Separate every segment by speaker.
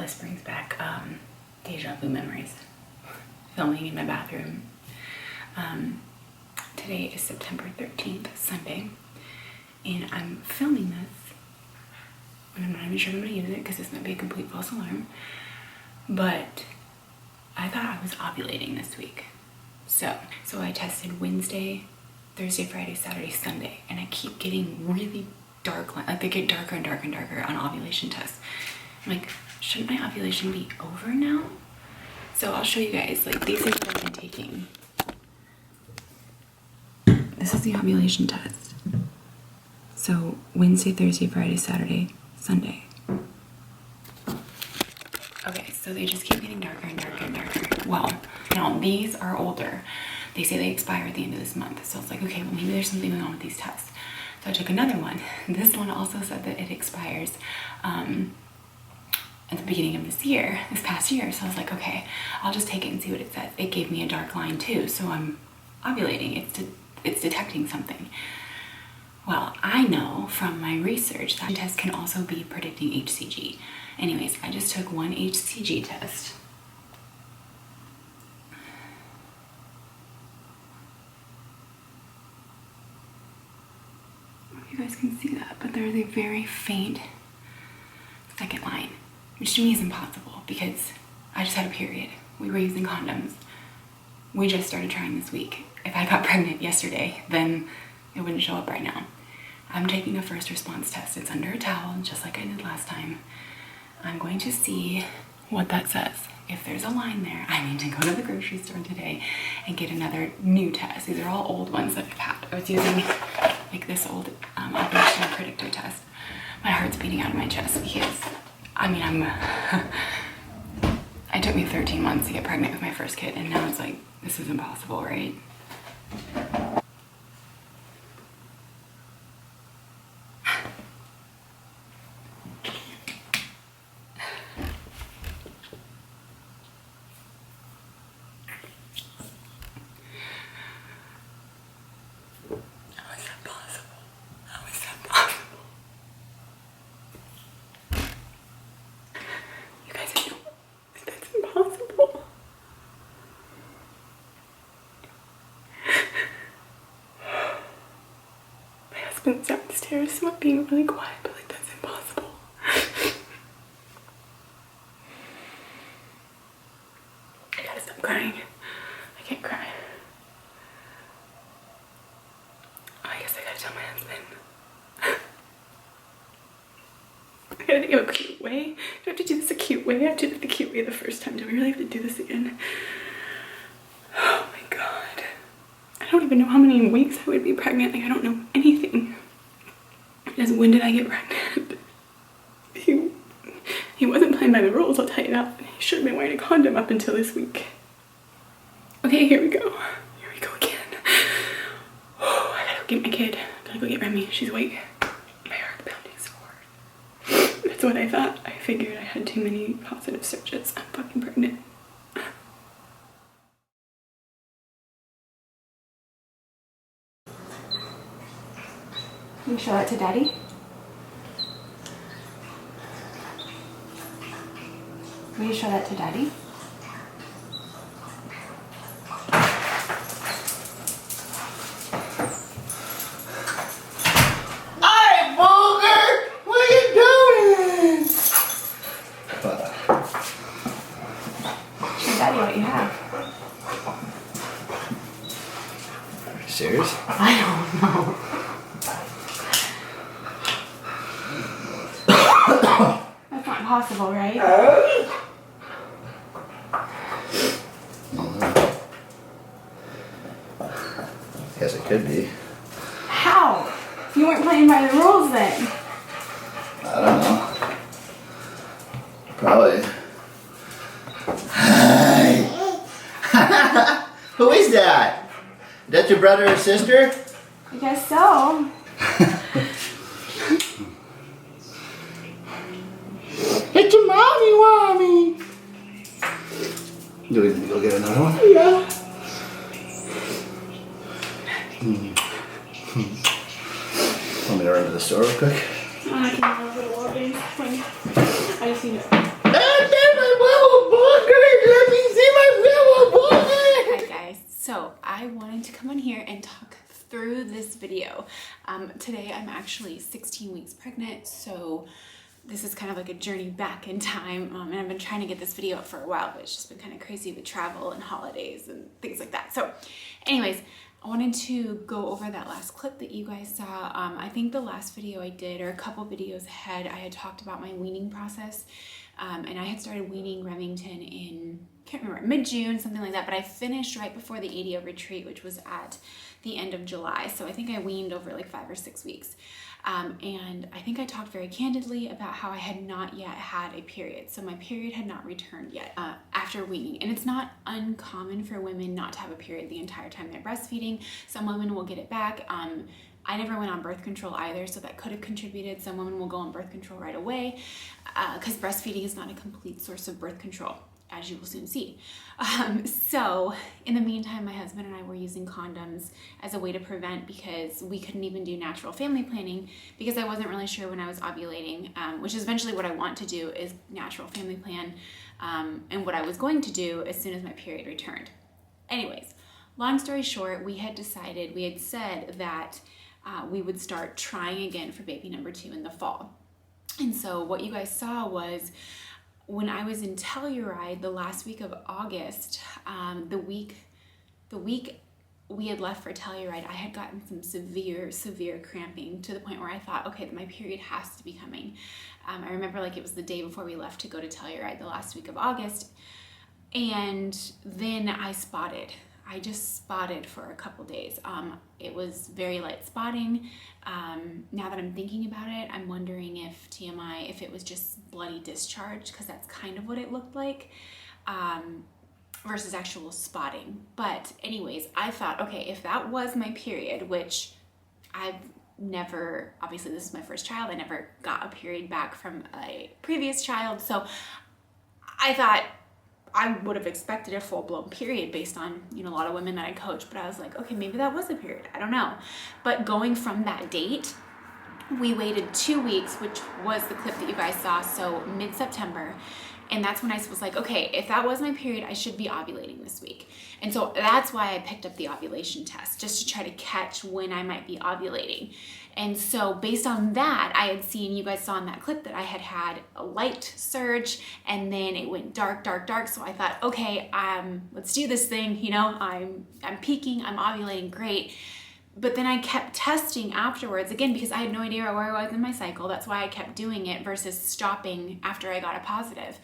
Speaker 1: this brings back deja vu memories. Filming in my bathroom. Today is September 13th, Sunday, and I'm filming this and I'm not even sure I'm going to use it because this might be a complete false alarm, but I thought I was ovulating this week. So I tested Wednesday, Thursday, Friday, Saturday, Sunday, and I keep getting really dark, like they get darker and darker and darker on ovulation tests. I'm like, shouldn't my ovulation be over now? So I'll show you guys, like, these are what I've been taking. This is the ovulation test. So Wednesday, Thursday, Friday, Saturday, Sunday. Okay, so they just keep getting darker and darker and darker. Well, now these are older. They say they expire at the end of this month. So it's like, okay, well maybe there's something going on with these tests. So I took another one. This one also said that it expires at the beginning of this past year. So I was like, okay, I'll just take it and see what it says. It gave me a dark line too, so I'm ovulating. It's detecting something. Well, I know from my research that test can also be predicting HCG. Anyways, I just took one HCG test. I don't know if you guys can see that, but there's a very faint second line, which to me is impossible because I just had a period. We were using condoms. We just started trying this week. If I got pregnant yesterday, then it wouldn't show up right now. I'm taking a first response test. It's under a towel, just like I did last time. I'm going to see what that says. If there's a line there, I need to go to the grocery store today and get another new test. These are all old ones that I've had. I was using like this old ovulation predictor test. My heart's beating out of my chest because, I mean, it took me 13 months to get pregnant with my first kid, and now it's like, this is impossible, right? Been downstairs, so I'm being really quiet, but like that's impossible. I gotta stop crying. I can't cry. Oh, I guess I gotta tell my husband. I gotta think of a cute way. Do I have to do this a cute way? I did it the cute way the first time. Do we really have to do this again? Oh my god. I don't even know how many weeks I would be pregnant. Like, I don't know anything. Just when did I get pregnant? He wasn't playing by the rules, I'll tell you that. He should have been wearing a condom up until this week. Okay, here we go. Here we go again. Oh, I gotta go get my kid. I gotta go get Remy. She's awake. My heart's pounding so hard. That's what I thought. I figured I had too many positive searches. I'm fucking pregnant. Can you show that to Daddy? Will you show that to Daddy?
Speaker 2: Hey, Booger! What are you doing?
Speaker 1: Show Daddy what you have.
Speaker 2: Are you serious?
Speaker 1: I don't know. That's not possible, right?
Speaker 2: Guess it could be.
Speaker 1: How? You weren't playing by the rules then.
Speaker 2: I don't know. Probably. Who is that? Is that your brother or sister?
Speaker 1: I guess so.
Speaker 2: It's your mommy. Do we need to go get another one?
Speaker 1: Yeah.
Speaker 2: Want me to run to the store real quick?
Speaker 1: I can have a little more days. I just need to. video. Today I'm actually 16 weeks pregnant, so this is kind of like a journey back in time, and I've been trying to get this video up for a while, but it's just been kind of crazy with travel and holidays and things like that. So anyways, I wanted to go over that last clip that you guys saw. I think the last video I did, or a couple videos ahead, I had talked about my weaning process, and I had started weaning Remington in, can't remember, mid-June, something like that, but I finished right before the ADO retreat, which was at the end of July. So I think I weaned over like 5 or 6 weeks. And I think I talked very candidly about how I had not yet had a period. So my period had not returned yet after weaning. And it's not uncommon for women not to have a period the entire time they're breastfeeding. Some women will get it back. I never went on birth control either, so that could have contributed. Some women will go on birth control right away because breastfeeding is not a complete source of birth control, as you will soon see. So in the meantime, my husband and I were using condoms as a way to prevent, because we couldn't even do natural family planning because I wasn't really sure when I was ovulating, which is eventually what I want to do, is natural family plan, and what I was going to do as soon as my period returned. Anyways, long story short, we had said that we would start trying again for baby number 2 in the fall. And so what you guys saw was, when I was in Telluride the last week of August, the week we had left for Telluride, I had gotten some severe cramping to the point where I thought, okay, my period has to be coming. I remember like it was the day before we left to go to Telluride the last week of August, and then I just spotted for a couple days. It was very light spotting. Now that I'm thinking about it, I'm wondering if TMI, if it was just bloody discharge, because that's kind of what it looked like, versus actual spotting. But anyways, I thought, okay, if that was my period, which I've never, obviously this is my first child, I never got a period back from a previous child, so I thought I would have expected a full-blown period based on, a lot of women that I coach, but I was like, okay, maybe that was a period. I don't know. But going from that date, we waited 2 weeks, which was the clip that you guys saw, so mid-September. And that's when I was like, okay, if that was my period, I should be ovulating this week. And so that's why I picked up the ovulation test, just to try to catch when I might be ovulating. And so based on that, I had seen, you guys saw in that clip that I had a light surge, and then it went dark. So I thought, okay, let's do this thing. I'm peaking, I'm ovulating, great. But then I kept testing afterwards, again, because I had no idea where I was in my cycle. That's why I kept doing it versus stopping after I got a positive.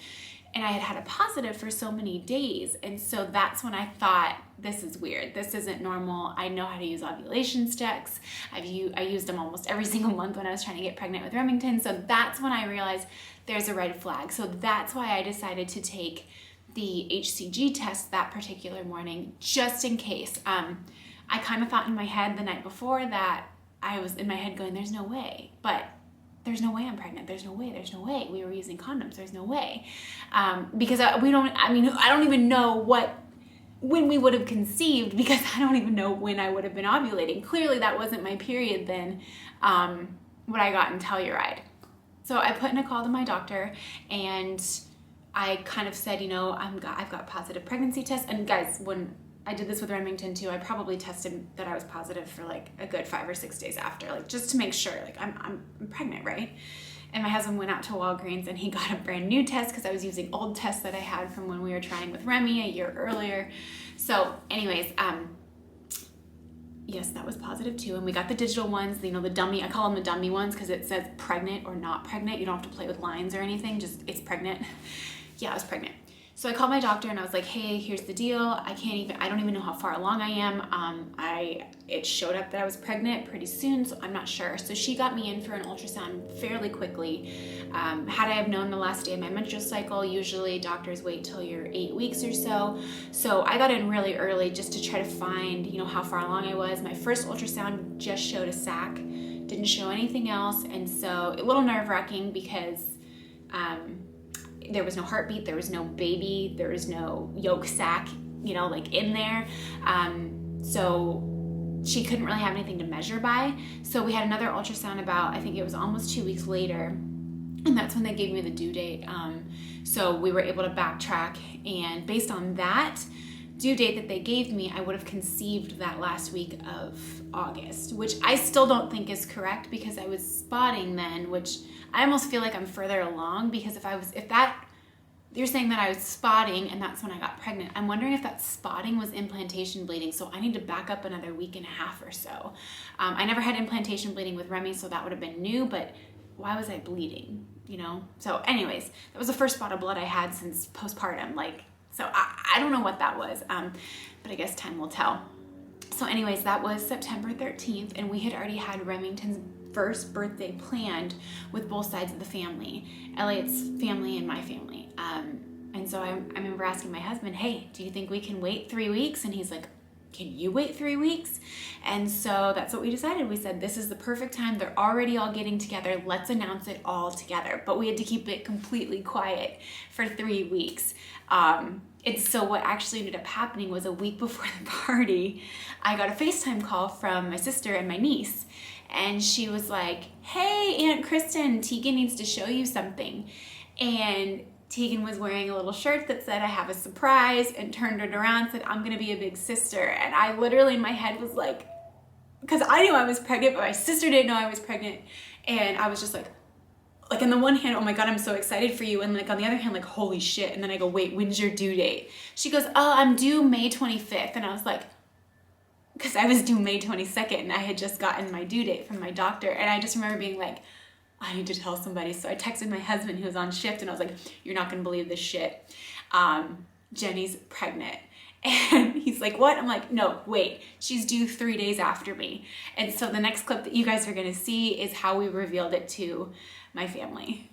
Speaker 1: And I had a positive for so many days. And so that's when I thought, this is weird. This isn't normal. I know how to use ovulation sticks. I used them almost every single month when I was trying to get pregnant with Remington. So that's when I realized there's a red flag. So that's why I decided to take the HCG test that particular morning, just in case. I kind of thought in my head the night before that I was in my head going, there's no way, but there's no way I'm pregnant. There's no way. We were using condoms. There's no way. Because I don't even know when we would have conceived, because I don't even know when I would have been ovulating. Clearly that wasn't my period then, what I got in Telluride. So I put in a call to my doctor, and I kind of said, I've got positive pregnancy tests. And guys, when I did this with Remington too, I probably tested that I was positive for like a good 5 or 6 days after, like just to make sure, like I'm pregnant, right? And my husband went out to Walgreens and he got a brand new test because I was using old tests that I had from when we were trying with Remy a year earlier. So anyways, yes, that was positive too. And we got the digital ones, the dummy, I call them the dummy ones because it says pregnant or not pregnant. You don't have to play with lines or anything, just it's pregnant. Yeah, I was pregnant. So I called my doctor and I was like, hey, here's the deal. I don't even know how far along I am. It showed up that I was pregnant pretty soon, so I'm not sure. So she got me in for an ultrasound fairly quickly. Had I have known the last day of my menstrual cycle, usually doctors wait till you're 8 weeks or so. So I got in really early just to try to find, how far along I was. My first ultrasound just showed a sac, didn't show anything else. And so a little nerve-wracking because, there was no heartbeat, there was no baby, there was no yolk sac, in there. So she couldn't really have anything to measure by. So we had another ultrasound about, I think it was almost 2 weeks later, and that's when they gave me the due date. So we were able to backtrack, and based on that, due date that they gave me, I would have conceived that last week of August, which I still don't think is correct because I was spotting then, which I almost feel like I'm further along because you're saying that I was spotting and that's when I got pregnant. I'm wondering if that spotting was implantation bleeding, so I need to back up another week and a half or so. I never had implantation bleeding with Remy, so that would have been new, but why was I bleeding, you know? So anyways, that was the first spot of blood I had since postpartum, so I don't know what that was, but I guess time will tell. So anyways, that was September 13th, and we had already had Remington's first birthday planned with both sides of the family, Elliot's family and my family. And so I remember asking my husband, hey, do you think we can wait 3 weeks? And he's like, can you wait 3 weeks? And so that's what we decided. We said, this is the perfect time. They're already all getting together. Let's announce it all together. But we had to keep it completely quiet for 3 weeks. And so what actually ended up happening was a week before the party, I got a FaceTime call from my sister and my niece. And she was like, hey, Aunt Kristen, Tegan needs to show you something. And Tegan was wearing a little shirt that said, I have a surprise, and turned it around and said, I'm going to be a big sister. And I literally, in my head was like, because I knew I was pregnant, but my sister didn't know I was pregnant. And I was just like on the one hand, oh my God, I'm so excited for you. And like on the other hand, like, holy shit. And then I go, wait, when's your due date? She goes, oh, I'm due May 25th. And I was like, because I was due May 22nd and I had just gotten my due date from my doctor. And I just remember being like, I need to tell somebody. So I texted my husband who was on shift and I was like, you're not going to believe this shit. Jenny's pregnant. And he's like, what? I'm like, no, wait, she's due 3 days after me. And so the next clip that you guys are going to see is how we revealed it to my family.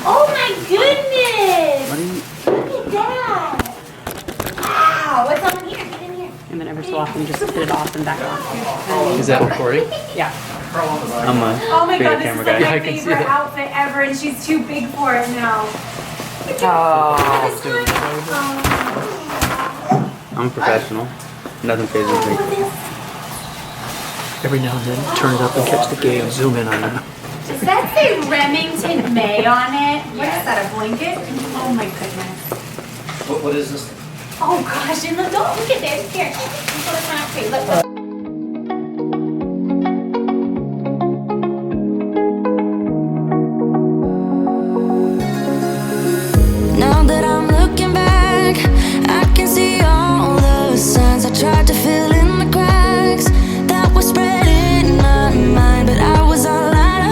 Speaker 3: Oh my goodness! Look at that! Wow, what's on here? Get in here.
Speaker 4: And then every so often just put it off and back on.
Speaker 5: Is that recording?
Speaker 4: Yeah.
Speaker 5: I'm a
Speaker 1: Oh my God, this
Speaker 5: camera
Speaker 1: is like
Speaker 5: guy.
Speaker 1: my favorite outfit ever, and she's too big for it now.
Speaker 5: I'm a professional. Nothing phases me. Every now and then, turn it up and catch the gay and zoom in on that.
Speaker 1: Does that say Remington May on it? What is that, a blanket? Oh my goodness.
Speaker 2: What is this?
Speaker 1: Oh gosh, and look, don't look at this. Here, let's put this one up for you. Look.
Speaker 6: Now that I'm looking back, I can see all the signs I tried to fill in the cracks that were spread in my mind, but I was all out of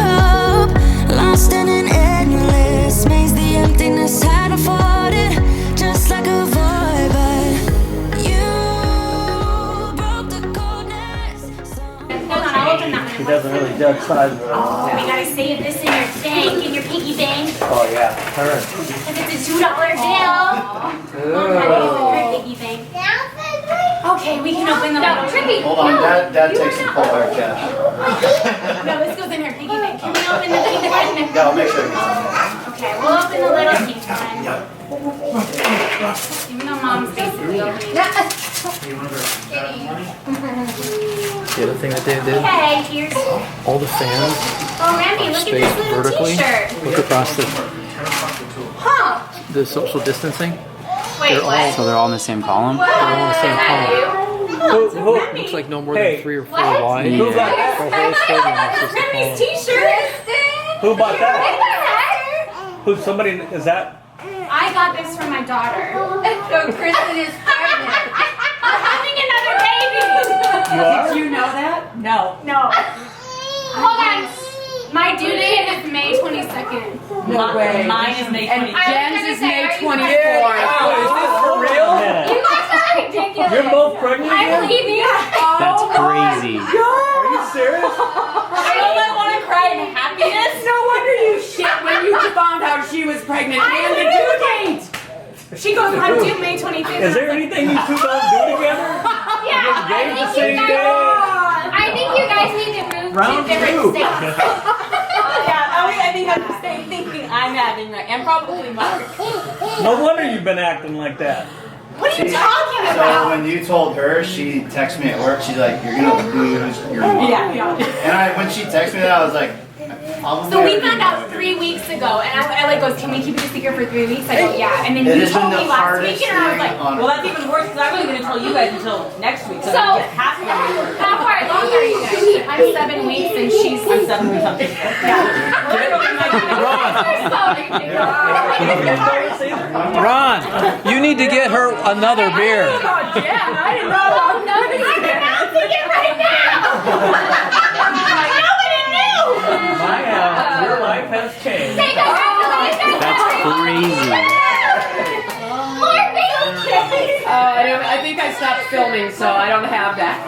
Speaker 6: hope, lost in an endless maze. The emptiness had unfolded just like a void, but you broke the coldness.
Speaker 1: Hold on, I'll open that one.
Speaker 2: She doesn't really judge size.
Speaker 1: Oh, we gotta save this in your bank, in your piggy bank.
Speaker 2: Oh yeah, her.
Speaker 1: Because it's a $2 bill. Mom had it in her piggy bank. Okay, we can open the little trippy.
Speaker 2: Hold on, Dad takes some cold hard cash.
Speaker 1: No, this goes in her piggy bank. Can we open the piggy bank?
Speaker 2: Yeah, I'll make sure it gets in there.
Speaker 1: Okay, we'll open the little pink one. Even though Mom's basically opening it.
Speaker 5: The other thing that they did,
Speaker 1: Okay, here's.
Speaker 5: all the fans
Speaker 1: Oh, Remy, look at
Speaker 5: spaced
Speaker 1: this little
Speaker 5: vertically.
Speaker 1: t-shirt.
Speaker 5: Look across
Speaker 1: Huh?
Speaker 5: the social distancing.
Speaker 1: Wait,
Speaker 5: They're
Speaker 1: what?
Speaker 5: So they're all in the same column?
Speaker 1: What?
Speaker 5: They're all in the same column.
Speaker 1: Remy.
Speaker 5: Looks like no more than 3 or 4
Speaker 1: What?
Speaker 5: wide.
Speaker 2: Who got that?
Speaker 5: The whole stadium is just a
Speaker 1: Remmy's
Speaker 5: column.
Speaker 1: t-shirt.
Speaker 2: Who bought that?
Speaker 1: That?
Speaker 2: Who? Somebody? Is that?
Speaker 1: I got this from my daughter.
Speaker 3: So Kristen is pregnant.
Speaker 1: I'm having another baby.
Speaker 2: You are?
Speaker 4: Did you know that? No.
Speaker 1: No. Hold on. My due date is May 22nd.
Speaker 4: No way. Mine is May 20th.
Speaker 1: Jen's
Speaker 4: is May 24th.
Speaker 2: Oh, is this for real?
Speaker 1: You guys are ridiculous.
Speaker 2: You're both pregnant
Speaker 1: I
Speaker 2: again?
Speaker 1: believe you.
Speaker 5: That's crazy.
Speaker 2: Are you serious?
Speaker 4: Don't I want to cry in happiness? No wonder you shit when you found out she was pregnant and the due date.
Speaker 3: She goes, I'm due May 25th.
Speaker 5: Is there anything you two don't do together?
Speaker 3: Yeah,
Speaker 5: Get engaged the same day?
Speaker 3: I think you guys need to move
Speaker 5: Round
Speaker 3: to different
Speaker 5: two.
Speaker 3: states.
Speaker 4: I think that's the same thinking I'm having, right? And probably Mark.
Speaker 5: No wonder you've been acting like that.
Speaker 3: What are you talking
Speaker 2: So
Speaker 3: about?
Speaker 2: when you told her, she texted me at work. She's like, "You're gonna lose your mind."
Speaker 4: Yeah.
Speaker 2: And when she texted me that, I was like, "Probably."
Speaker 3: So we found out 3 weeks ago, and I like goes, can we keep it a secret for 3 weeks? I go, yeah. And then
Speaker 2: It
Speaker 3: you
Speaker 2: has been
Speaker 3: told
Speaker 2: the
Speaker 3: me last
Speaker 2: hardest
Speaker 3: week, and I was
Speaker 2: thing
Speaker 3: like,
Speaker 2: on
Speaker 4: Well, that's even worse because I wasn't going to tell you guys until next week. So,
Speaker 3: So-
Speaker 4: I get half of it.
Speaker 3: how far along are you guys? I'm 7 weeks, and she's
Speaker 4: I'm 7 or something.
Speaker 5: Ron, you need to get her another beer.
Speaker 3: Oh, no, I'm announcing it right now. Nobody knew.
Speaker 5: Your life has changed.
Speaker 3: Say congratulations.
Speaker 5: That's crazy.
Speaker 3: More babies.
Speaker 7: I think I stopped filming, so I don't have that.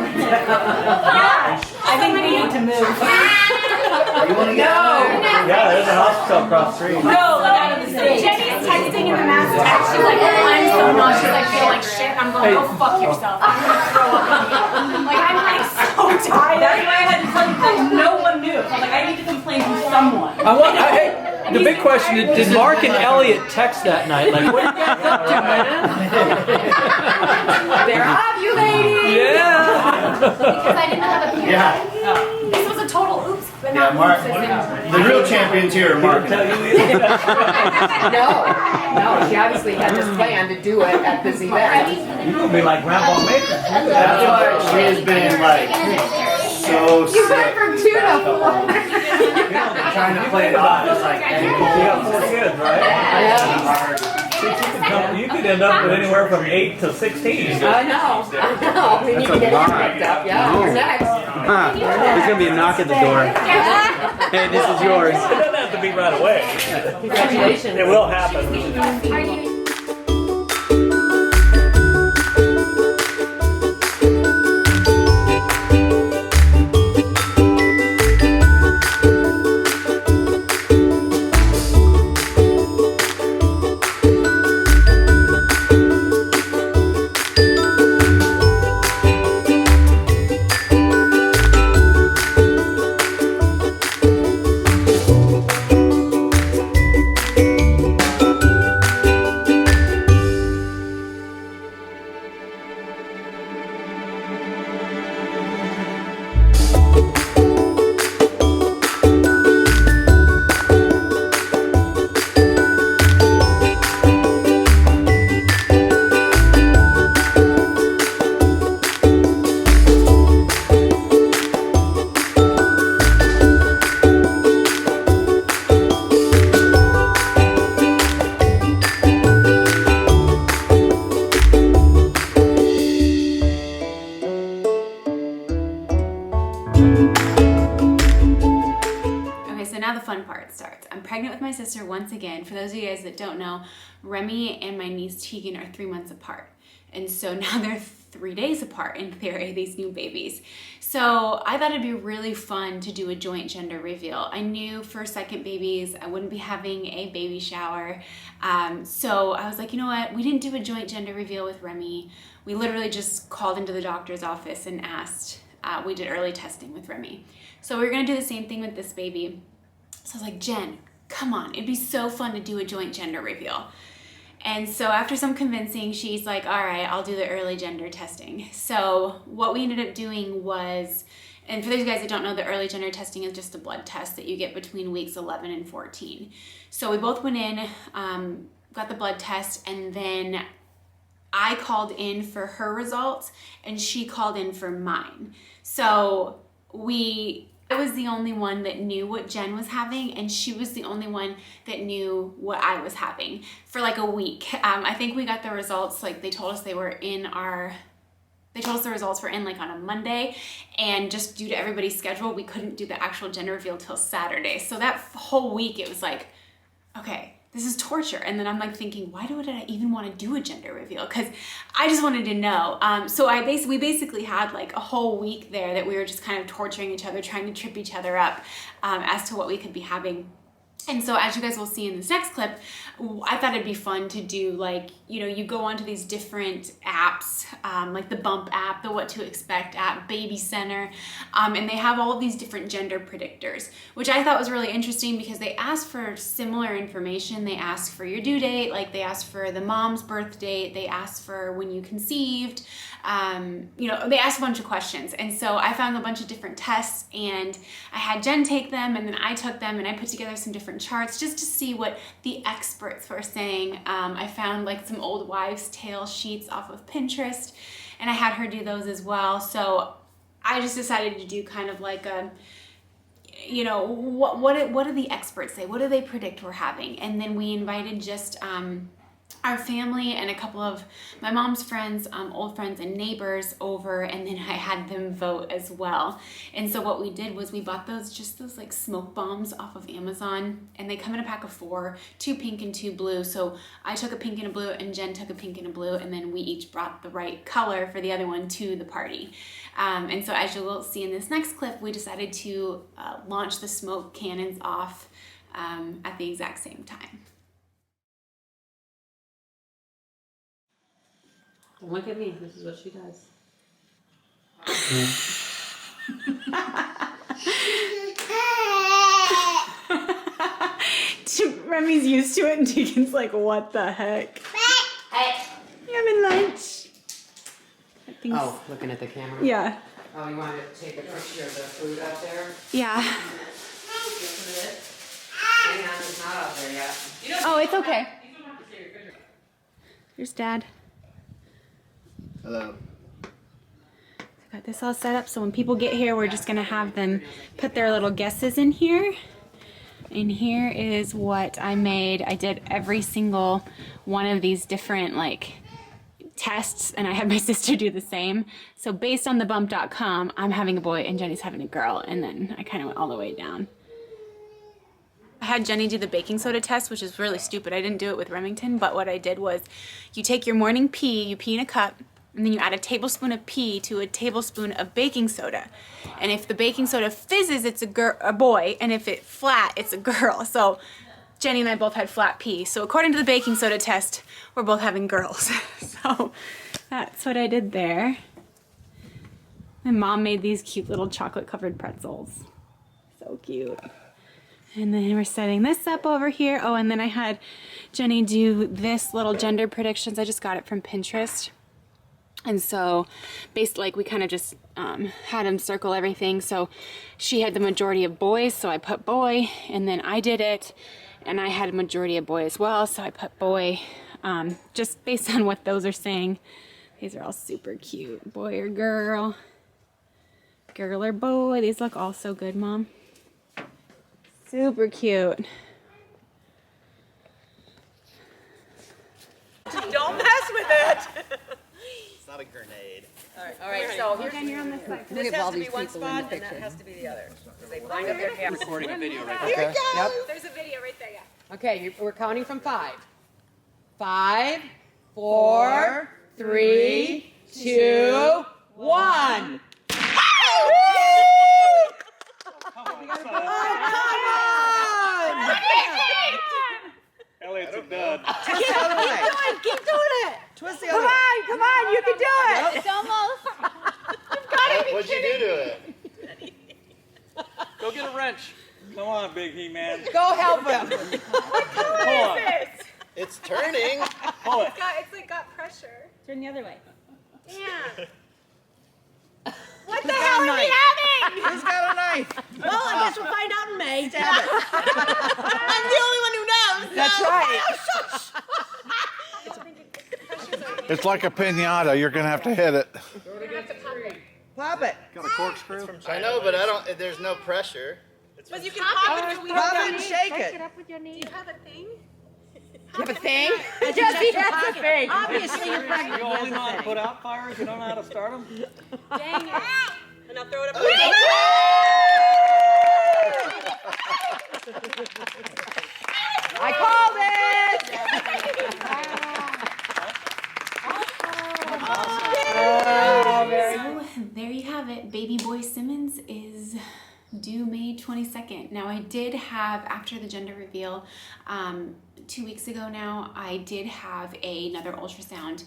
Speaker 4: I think we need to move.
Speaker 2: You want to get out of there?
Speaker 5: Yeah, there's a hospital across the street.
Speaker 4: No, like out of the
Speaker 3: So
Speaker 4: state.
Speaker 3: Jenny's texting in the mass text. She's like, I'm so nauseous. She's like, feel like shit. I'm going, go fuck yourself. I'm gonna throw up. Like, I'm like so tired.
Speaker 4: That's why I had to tell you that no one knew. So I was like, I need to complain to someone.
Speaker 5: The big question is, did Mark and Elliot text that night? Like, what are you guys up to, man?
Speaker 7: There have you, lady.
Speaker 5: Yeah.
Speaker 3: Because I didn't have a period.
Speaker 2: Yeah.
Speaker 3: This was a total oops. But
Speaker 2: Yeah,
Speaker 3: not
Speaker 2: Mark.
Speaker 3: oops, as in-
Speaker 2: The real champions here are Mark.
Speaker 5: Tell you either.
Speaker 7: No, she obviously had this plan to do it at this event.
Speaker 5: You're gonna be like Grandpa Maker.
Speaker 2: That's why she has been like so sick.
Speaker 7: You went from 2 to 4.
Speaker 2: Trying to play it off as like
Speaker 5: You got 4 kids, right? You could end up with anywhere from 8 to 16.
Speaker 7: I know. We need to get him picked up. Yeah, you're next.
Speaker 5: There's gonna be a knock at the door. Hey, this is yours. It doesn't have to be right away.
Speaker 7: Congratulations.
Speaker 5: It will happen.
Speaker 3: Are you? Okay, so now the fun part starts. I'm pregnant with my sister once again. For those of you guys that don't know, Remy and my niece Tegan are 3 months apart. And so now they're 3 days apart in theory, these new babies. So I thought it'd be really fun to do a joint gender reveal. I knew for second babies, I wouldn't be having a baby shower. So I was like, you know what? We didn't do a joint gender reveal with Remy. We literally just called into the doctor's office and asked. We did early testing with Remy. So we're gonna do the same thing with this baby. So I was like, Jen, come on, it'd be so fun to do a joint gender reveal. And so after some convincing, she's like, all right, I'll do the early gender testing. So what we ended up doing was, and for those of you guys that don't know, the early gender testing is just a blood test that you get between weeks 11 and 14. So we both went in, got the blood test, and then I called in for her results and she called in for mine. So I was the only one that knew what Jen was having, and she was the only one that knew what I was having for like a week. I think we got the results, like they told us the results were in like on a Monday, and just due to everybody's schedule, we couldn't do the actual gender reveal till Saturday. So that whole week it was like, okay, this is torture. And then I'm like thinking, why did I even want to do a gender reveal? Because I just wanted to know. So we basically had like a whole week there that we were just kind of torturing each other, trying to trip each other up as to what we could be having. And so as you guys will see in this next clip, I thought it'd be fun to do like, you know, you go onto these different apps, like the Bump app, the What to Expect app, Baby Center, and they have all of these different gender predictors, which I thought was really interesting because they ask for similar information. They ask for your due date, like they ask for the mom's birth date, they ask for when you conceived, you know, they ask a bunch of questions. And so I found a bunch of different tests and I had Jen take them and then I took them and I put together some different charts just to see what the experts were saying. I found like some old wives' tale sheets off of Pinterest and I had her do those as well. So I just decided to do kind of like a, you know, what do the experts say? What do they predict we're having? And then we invited just our family and a couple of my mom's friends, old friends and neighbors over, and then I had them vote as well. And so what we did was we bought those like smoke bombs off of Amazon, and they come in a pack of 4, 2 pink and 2 blue. So I took a pink and a blue and Jen took a pink and a blue, and then we each brought the right color for the other one to the party. And so as you will see in this next clip, we decided to launch the smoke cannons off at the exact same time.
Speaker 7: Look at me. This is what she does.
Speaker 3: Remy's used to it and Deacon's like, what the heck? You having lunch?
Speaker 7: Oh, looking at the camera?
Speaker 3: Yeah.
Speaker 7: Oh, you wanted to take a picture of the food out there?
Speaker 3: Yeah.
Speaker 7: Hang on, it's not out there yet.
Speaker 3: Oh, it's okay. Here's Dad.
Speaker 2: Hello.
Speaker 3: Got this all set up so when people get here, we're just gonna have them put their little guesses in here. And here is what I made. I did every single one of these different like tests and I had my sister do the same. So based on the bump.com, I'm having a boy and Jenny's having a girl, and then I kind of went all the way down. I had Jenny do the baking soda test, which is really stupid. I didn't do it with Remington, but what I did was you take your morning pee, you pee in a cup, and then you add a tablespoon of pee to a tablespoon of baking soda. And if the baking soda fizzes, it's a boy, and if it's flat, it's a girl. So Jenny and I both had flat pee. So according to the baking soda test, we're both having girls. So that's what I did there. And Mom made these cute little chocolate covered pretzels. So cute. And then we're setting this up over here. Oh, and then I had Jenny do this little gender predictions. I just got it from Pinterest. And so basically like we kind of just had him circle everything. So she had the majority of boys, so I put boy, and then I did it and I had a majority of boy as well, so I put boy, just based on what those are saying. These are all super cute. Boy or girl, girl or boy. These look all so good, Mom. Super cute.
Speaker 4: Don't mess with it.
Speaker 2: It's not a grenade.
Speaker 4: All right, so here's,
Speaker 3: You're on this side.
Speaker 4: this has to be one spot and that has to be the other. Because they lined up their cameras.
Speaker 5: Recording a video right
Speaker 7: Okay. Yep.
Speaker 3: There's a video right there, yeah.
Speaker 7: Okay, we're counting from 5. 5, 4, 3, 2, 1.
Speaker 8: Elliot's a dud.
Speaker 4: Keep doing it.
Speaker 7: Twist the other way.
Speaker 4: Come on, you can do it.
Speaker 3: It's almost.
Speaker 2: What'd you do to it?
Speaker 8: Go get a wrench. Come on, big He-Man.
Speaker 7: Go help him.
Speaker 8: Pull on.
Speaker 2: It's turning.
Speaker 8: Pull it.
Speaker 4: It's like got pressure.
Speaker 3: Turn the other way.
Speaker 4: Yeah.
Speaker 7: What the hell are we having? Who's got a knife?
Speaker 4: Well, I guess we'll find out in May. I'm the only one who knows.
Speaker 7: That's right.
Speaker 9: It's like a pinata. You're gonna have to hit it.
Speaker 7: Pop it.
Speaker 8: Got a corkscrew?
Speaker 2: I know, but I don't. There's no pressure.
Speaker 4: But you can pop it.
Speaker 7: Pop it and shake it.
Speaker 4: You have a thing?
Speaker 7: You have a thing?
Speaker 4: Jesse, that's a thing. Obviously, you're pregnant.
Speaker 8: You only know how to put out fires, you don't know how to start them?
Speaker 4: Dang it. And I'll throw it up.
Speaker 7: I called it.
Speaker 3: So there you have it. Baby boy Simmons is due May 22nd. Now I did have, after the gender reveal, 2 weeks ago now, I did have another ultrasound,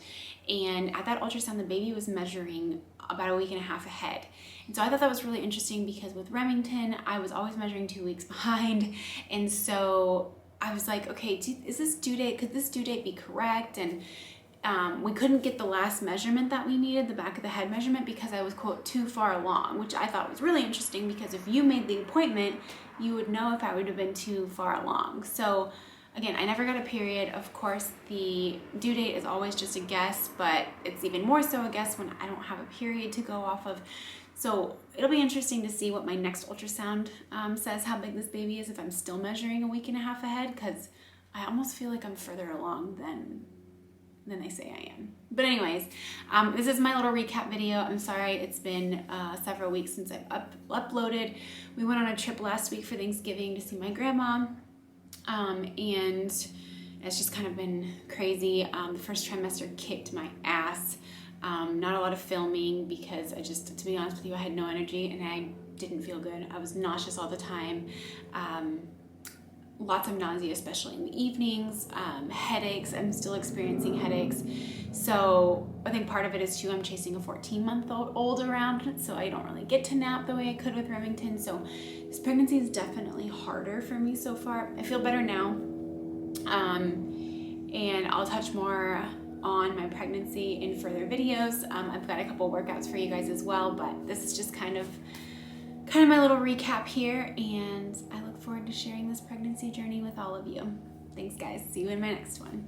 Speaker 3: and at that ultrasound the baby was measuring about a week and a half ahead. And so I thought that was really interesting because with Remington I was always measuring 2 weeks behind, and so I was like, okay, is this due date, could this due date be correct? And we couldn't get the last measurement that we needed, the back of the head measurement, because I was, quote, too far along, which I thought was really interesting because if you made the appointment, you would know if I would have been too far along. So again, I never got a period. Of course, the due date is always just a guess, but it's even more so a guess when I don't have a period to go off of. So it'll be interesting to see what my next ultrasound says, how big this baby is, if I'm still measuring a week and a half ahead, because I almost feel like I'm further along than they say I am. But anyways, this is my little recap video. I'm sorry it's been several weeks since I've uploaded. We went on a trip last week for Thanksgiving to see my grandma, and it's just kind of been crazy. The first trimester kicked my ass. Not a lot of filming because to be honest with you, I had no energy and I didn't feel good. I was nauseous all the time. Lots of nausea, especially in the evenings, headaches. I'm still experiencing headaches. So I think part of it is too, I'm chasing a 14-month-old around, so I don't really get to nap the way I could with Remington. So this pregnancy is definitely harder for me so far. I feel better now. And I'll touch more on my pregnancy in further videos. I've got a couple workouts for you guys as well, but this is just kind of my little recap here, and I look forward to sharing this pregnancy journey with all of you. Thanks guys, see you in my next one.